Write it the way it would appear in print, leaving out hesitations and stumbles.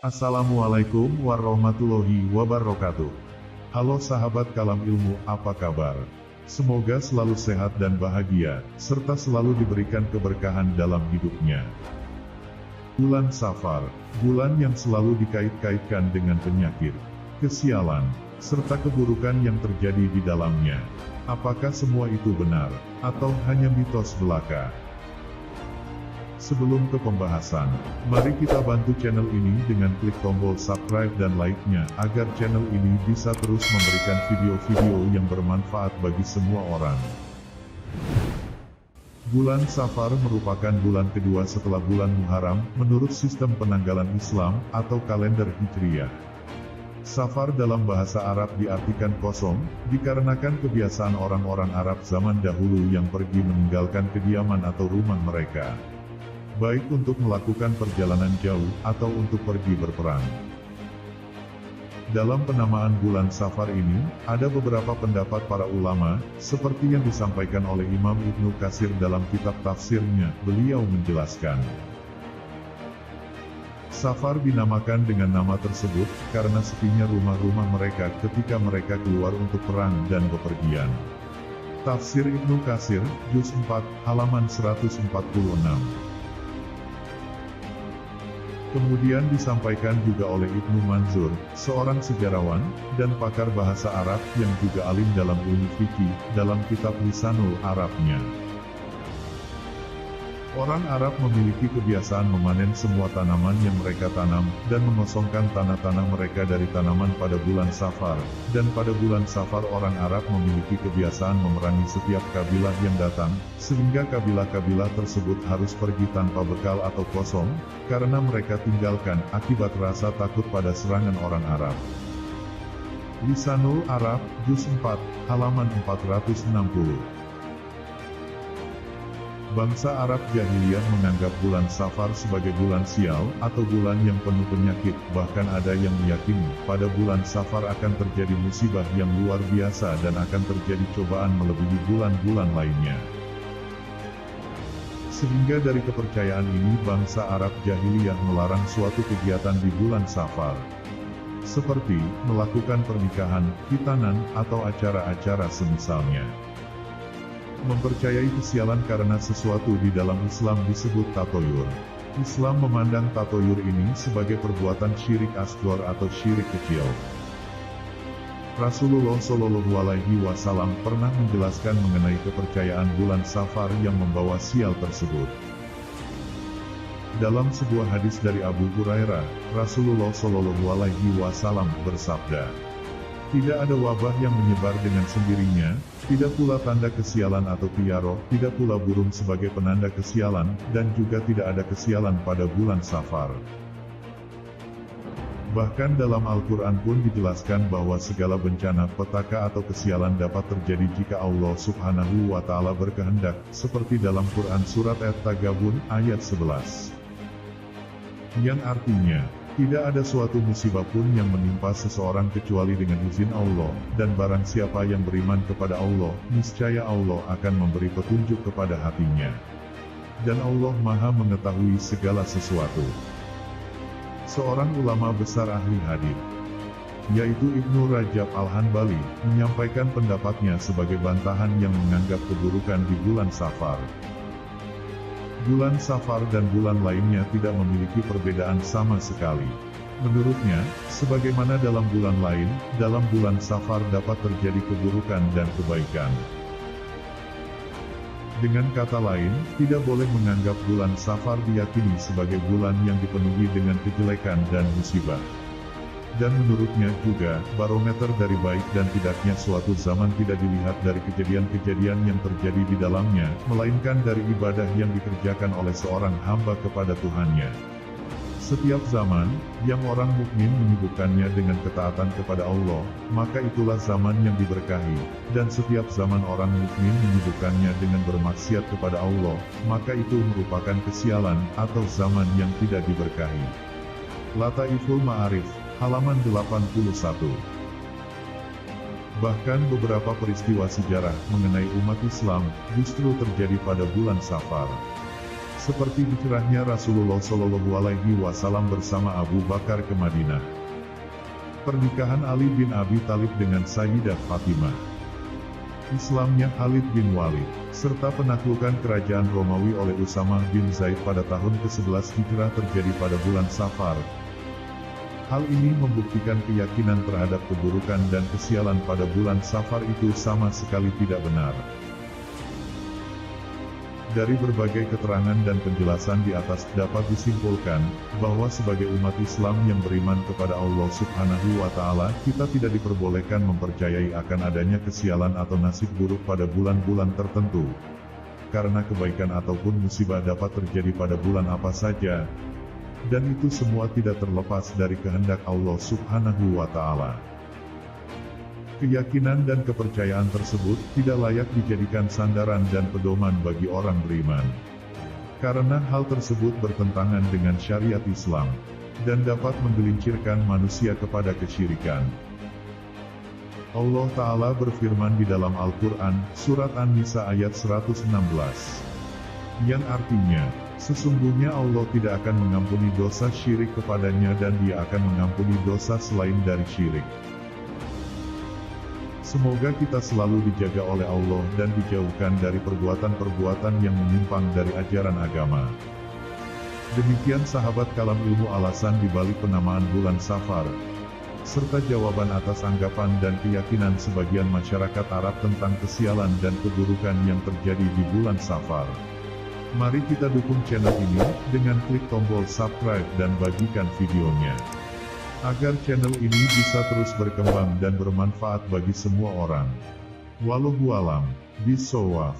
Assalamualaikum warahmatullahi wabarakatuh. Halo sahabat Kalam Ilmu, apa kabar? Semoga selalu sehat dan bahagia, serta selalu diberikan keberkahan dalam hidupnya. Bulan Safar, bulan yang selalu dikait-kaitkan dengan penyakit, kesialan, serta keburukan yang terjadi di dalamnya. Apakah semua itu benar, atau hanya mitos belaka? Sebelum ke pembahasan, mari kita bantu channel ini dengan klik tombol subscribe dan like-nya, agar channel ini bisa terus memberikan video-video yang bermanfaat bagi semua orang. Bulan Safar merupakan bulan kedua setelah bulan Muharram, menurut sistem penanggalan Islam, atau kalender Hijriyah. Safar dalam bahasa Arab diartikan kosong, dikarenakan kebiasaan orang-orang Arab zaman dahulu yang pergi meninggalkan kediaman atau rumah mereka, baik untuk melakukan perjalanan jauh, atau untuk pergi berperang. Dalam penamaan bulan Safar ini, ada beberapa pendapat para ulama, seperti yang disampaikan oleh Imam Ibnu Katsir dalam kitab tafsirnya. Beliau menjelaskan, Safar dinamakan dengan nama tersebut, karena sepinya rumah-rumah mereka ketika mereka keluar untuk perang dan bepergian. Tafsir Ibnu Katsir, Juz 4, halaman 146. Kemudian disampaikan juga oleh Ibnu Manzur, seorang sejarawan, dan pakar bahasa Arab yang juga alim dalam ilmu fikih, dalam kitab Lisanul Arabnya. Orang Arab memiliki kebiasaan memanen semua tanaman yang mereka tanam, dan mengosongkan tanah-tanah mereka dari tanaman pada bulan Safar, dan pada bulan Safar orang Arab memiliki kebiasaan memerangi setiap kabilah yang datang, sehingga kabilah-kabilah tersebut harus pergi tanpa bekal atau kosong, karena mereka tinggalkan, akibat rasa takut pada serangan orang Arab. Lisanul Arab, Juz 4, halaman 460. Bangsa Arab Jahiliyah menganggap bulan Safar sebagai bulan sial, atau bulan yang penuh penyakit, bahkan ada yang meyakini, pada bulan Safar akan terjadi musibah yang luar biasa dan akan terjadi cobaan melebihi bulan-bulan lainnya. Sehingga dari kepercayaan ini bangsa Arab Jahiliyah melarang suatu kegiatan di bulan Safar, seperti melakukan pernikahan, khitanan, atau acara-acara semisalnya. Mempercayai kesialan karena sesuatu di dalam Islam disebut tatoyur. Islam memandang tatoyur ini sebagai perbuatan syirik asghar atau syirik kecil. Rasulullah Shallallahu Alaihi Wasallam pernah menjelaskan mengenai kepercayaan bulan Safar yang membawa sial tersebut. Dalam sebuah hadis dari Abu Hurairah, Rasulullah Shallallahu Alaihi Wasallam bersabda, "Tidak ada wabah yang menyebar dengan sendirinya, tidak pula tanda kesialan atau tiaro, tidak pula burung sebagai penanda kesialan, dan juga tidak ada kesialan pada bulan Safar." Bahkan dalam Al-Quran pun dijelaskan bahwa segala bencana, petaka atau kesialan dapat terjadi jika Allah Subhanahu wa Ta'ala berkehendak, seperti dalam Quran Surat At-Tagabun, ayat 11. Yang artinya, tidak ada suatu musibah pun yang menimpa seseorang kecuali dengan izin Allah, dan barang siapa yang beriman kepada Allah, niscaya Allah akan memberi petunjuk kepada hatinya. Dan Allah Maha mengetahui segala sesuatu. Seorang ulama besar ahli hadits, yaitu Ibnu Rajab Al-Hanbali, menyampaikan pendapatnya sebagai bantahan yang menganggap keburukan di bulan Safar. Bulan Safar dan bulan lainnya tidak memiliki perbedaan sama sekali. Menurutnya, sebagaimana dalam bulan lain, dalam bulan Safar dapat terjadi keburukan dan kebaikan. Dengan kata lain, tidak boleh menganggap bulan Safar diyakini sebagai bulan yang dipenuhi dengan kejelekan dan musibah. Dan menurutnya juga, barometer dari baik dan tidaknya suatu zaman tidak dilihat dari kejadian-kejadian yang terjadi di dalamnya, melainkan dari ibadah yang dikerjakan oleh seorang hamba kepada Tuhannya. Setiap zaman, yang orang mukmin menyibukkannya dengan ketaatan kepada Allah, maka itulah zaman yang diberkahi, dan setiap zaman orang mukmin menyibukkannya dengan bermaksiat kepada Allah, maka itu merupakan kesialan, atau zaman yang tidak diberkahi. Lataiful Ma'arif, halaman 81. Bahkan beberapa peristiwa sejarah mengenai umat Islam, justru terjadi pada bulan Safar. seperti hijrahnya Rasulullah Shallallahu Alaihi Wasallam bersama Abu Bakar ke Madinah, pernikahan Ali bin Abi Thalib dengan Sayyidah Fatimah, Islamnya Khalid bin Walid, serta penaklukan kerajaan Romawi oleh Usamah bin Zaid pada tahun ke-11 Hijrah terjadi pada bulan Safar. Hal ini membuktikan keyakinan terhadap keburukan dan kesialan pada bulan Safar itu sama sekali tidak benar. Dari berbagai keterangan dan penjelasan di atas dapat disimpulkan, bahwa sebagai umat Islam yang beriman kepada Allah Subhanahu wa Ta'ala, kita tidak diperbolehkan mempercayai akan adanya kesialan atau nasib buruk pada bulan-bulan tertentu. Karena kebaikan ataupun musibah dapat terjadi pada bulan apa saja, dan itu semua tidak terlepas dari kehendak Allah Subhanahu wa Ta'ala. Keyakinan dan kepercayaan tersebut tidak layak dijadikan sandaran dan pedoman bagi orang beriman. Karena hal tersebut bertentangan dengan syariat Islam, dan dapat menggelincirkan manusia kepada kesyirikan. Allah Ta'ala berfirman di dalam Al-Quran, Surat An-Nisa ayat 116. Yang artinya, sesungguhnya Allah tidak akan mengampuni dosa syirik kepadanya dan Dia akan mengampuni dosa selain dari syirik. Semoga kita selalu dijaga oleh Allah dan dijauhkan dari perbuatan-perbuatan yang menyimpang dari ajaran agama. Demikian sahabat Kalam Ilmu alasan dibalik penamaan bulan Safar, serta jawaban atas anggapan dan keyakinan sebagian masyarakat Arab tentang kesialan dan keburukan yang terjadi di bulan Safar. Mari kita dukung channel ini dengan klik tombol subscribe dan bagikan videonya, agar channel ini bisa terus berkembang dan bermanfaat bagi semua orang. Wallahu a'lam bishawab.